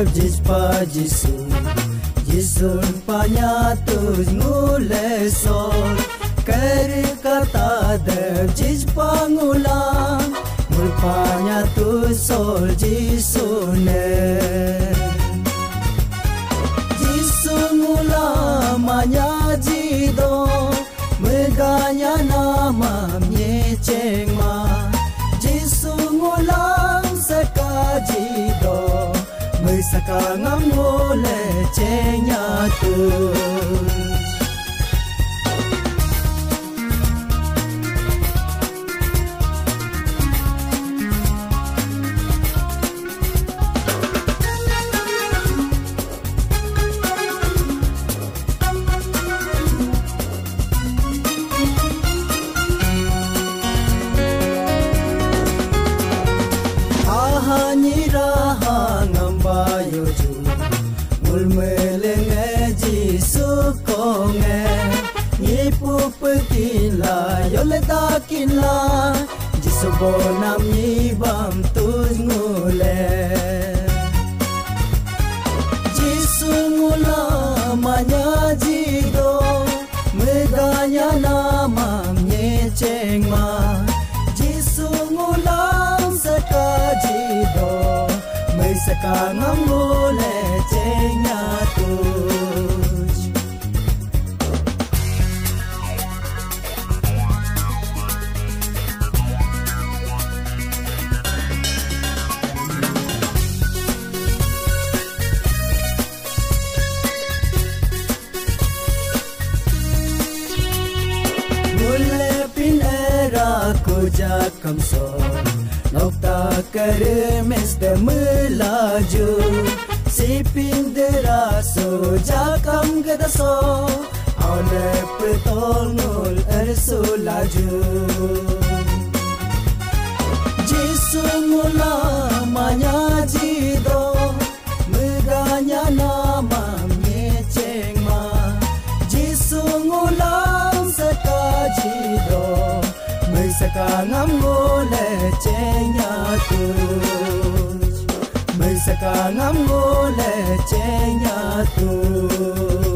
jispa jisu jisun panyatus ngule sol keri kata dev jispa ngulang ngul panyatus sol jisune jisu ngulang manya jido meganya nama nyeceng ma jisu ngulang sekajido Saka ngamole cenya tu Kinla jisobo nam ni bam tuz ngule jisu ngula manya jido meganya nama nyeceng ma jisu ngula saka jido me saka ngule cengnya tu jakam so nokta kare meste melaju sipin deraso jakam gada so ole petol ngul erso laju jisu ngula manya jido meganya nama nyeceng ma jisu ngula sekajido Saka ngamole cenya tu Saka ngamole cenya tu